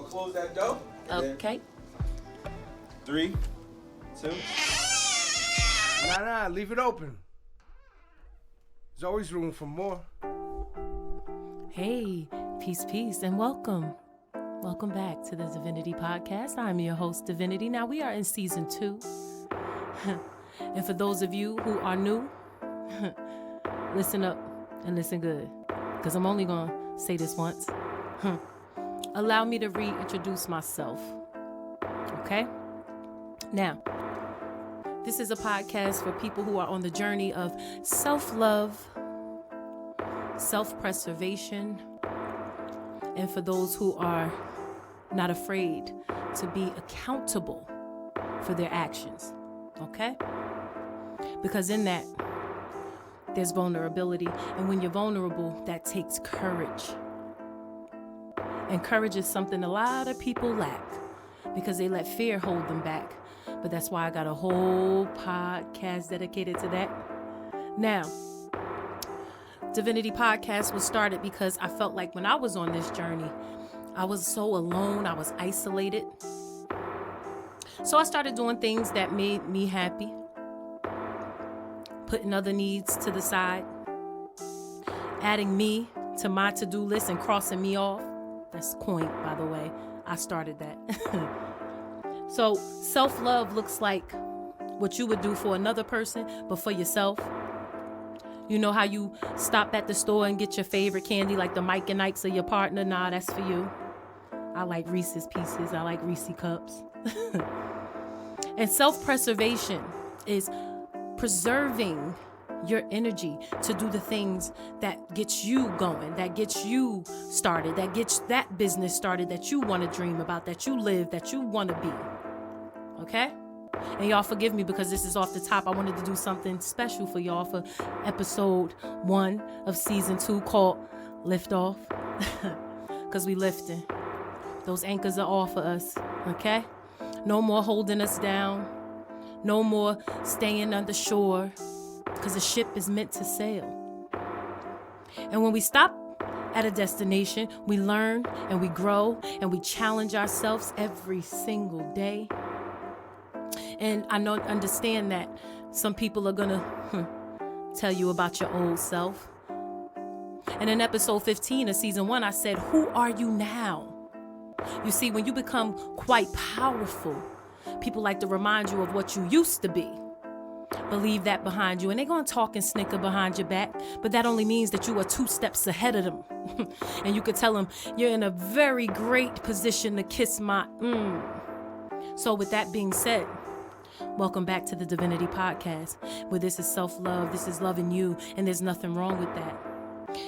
close that door. Okay. 3, 2. Nah, leave it open. There's always room for more. Hey, peace, and welcome. Welcome back to the Divinity Podcast. I'm your host, Divinity. Now, we are in season 2. And for those of you who are new, listen up and listen good, because I'm only going to say this once. Allow me to reintroduce myself. Okay? Now, this is a podcast for people who are on the journey of self-love, self-preservation, and for those who are not afraid to be accountable for their actions. Okay? Because in that, there's vulnerability. And when you're vulnerable, that takes courage. And courage is something a lot of people lack because they let fear hold them back. But that's why I got a whole podcast dedicated to that. Now, Divinity Podcast was started because I felt like when I was on this journey, I was so alone, I was isolated. So I started doing things that made me happy, putting other needs to the side, adding me to my to-do list and crossing me off. That's coined, by the way. I started that. So self-love looks like what you would do for another person, but for yourself. You know how you stop at the store and get your favorite candy, like the Mike and Ike's of your partner? Nah, that's for you. I like Reese's Pieces. I like Reese Cups. And self-preservation is preserving your energy to do the things that gets you going, that gets you started, that gets that business started that you want to dream about, that you live, that you want to be. Okay? And y'all forgive me because this is off the top. I wanted to do something special for y'all for episode 1 of season 2 called Lift Off. Because we lifting. Those anchors are off of us. Okay? No more holding us down. No more staying on the shore. Because the ship is meant to sail. And when we stop at a destination, we learn and we grow and we challenge ourselves every single day. And I know, understand that some people are going to tell you about your old self. And in episode 15 of season 1, I said, who are you now? You see, when you become quite powerful, people like to remind you of what you used to be. But leave that behind you. And they're going to talk and snicker behind your back. But that only means that you are 2 steps ahead of them. And you could tell them, you're in a very great position to kiss my So with that being said, welcome back to the Divinity Podcast, where this is self-love, this is loving you, and there's nothing wrong with that.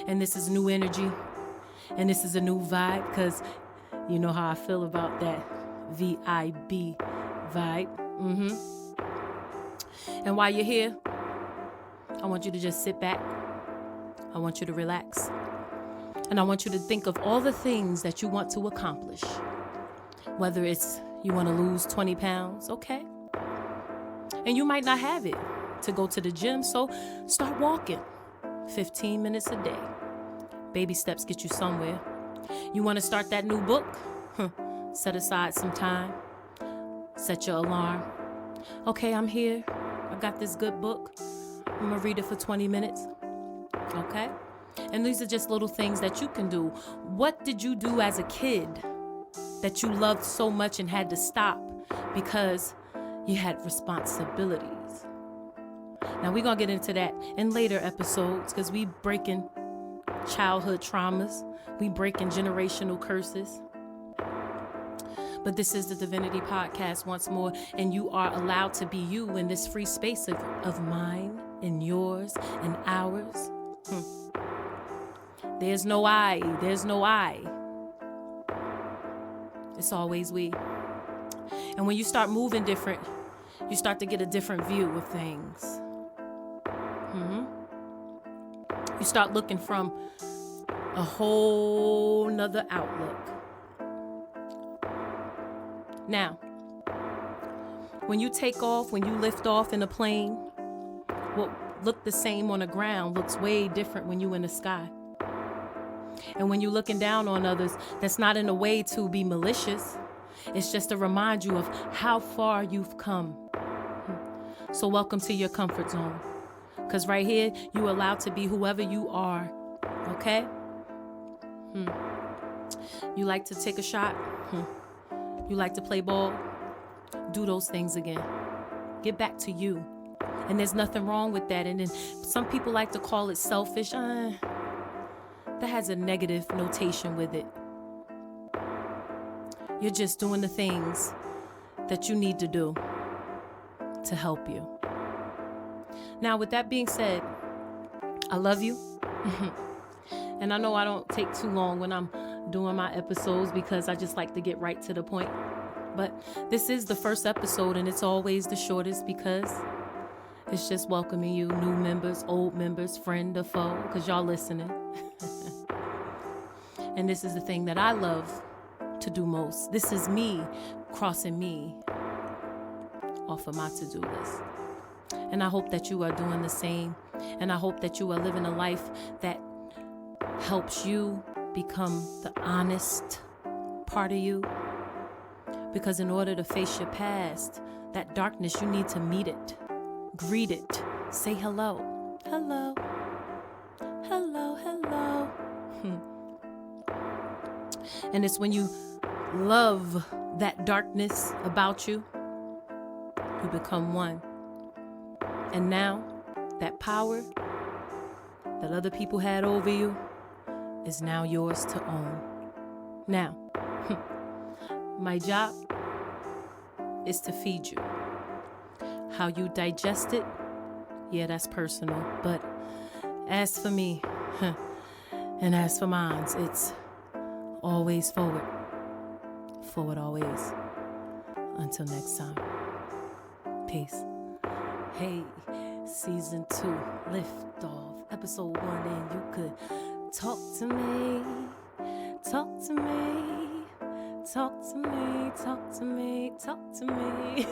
And this is new energy, and this is a new vibe, because you know how I feel about that V-I-B vibe. And while you're here, I want you to just sit back. I want you to relax. And I want you to think of all the things that you want to accomplish. Whether it's you want to lose 20 pounds, okay. And you might not have it to go to the gym, so start walking 15 minutes a day. Baby steps get you somewhere. You want to start that new book? Set aside some time. Set your alarm. Okay, I'm here. I got this good book. I'm going to read it for 20 minutes. Okay? And these are just little things that you can do. What did you do as a kid that you loved so much and had to stop because you had responsibilities? Now, we're going to get into that in later episodes because we breaking childhood traumas. We breaking generational curses. But this is the Divinity Podcast once more, and you are allowed to be you in this free space of mine and yours and ours. There's no I. There's no I. It's always we. And when you start moving different, you start to get a different view of things. You start looking from a whole nother outlook. Now, when you take off, when you lift off in a plane, what looked the same on the ground looks way different when you in the sky. And when you're looking down on others, that's not in a way to be malicious. It's just to remind you of how far you've come. So welcome to your comfort zone. Because right here, you're allowed to be whoever you are. Okay? You like to take a shot? You like to play ball? Do those things again. Get back to you. And there's nothing wrong with that. And then some people like to call it selfish. That has a negative notation with it. You're just doing the things that you need to do to help you. Now, with that being said, I love you. And I know I don't take too long when I'm doing my episodes because I just like to get right to the point. But this is the first episode and it's always the shortest because it's just welcoming you, new members, old members, friend or foe, because y'all listening. And this is the thing that I love to do most. This is me crossing me off of my to-do list. And I hope that you are doing the same. And I hope that you are living a life that helps you become the honest part of you. Because in order to face your past, that darkness, you need to meet it, greet it, say hello, hello, hello, hello. And it's when you love that darkness about you, you become one. And now, that power that other people had over you is now yours to own. Now, my job is to feed you. How you digest it, yeah, that's personal. But as for me, and as for mine, it's always forward. Forward always. Until next time. Peace. Hey, season 2, lift off, episode 1, and you could talk to me, talk to me, talk to me, talk to me, talk to me.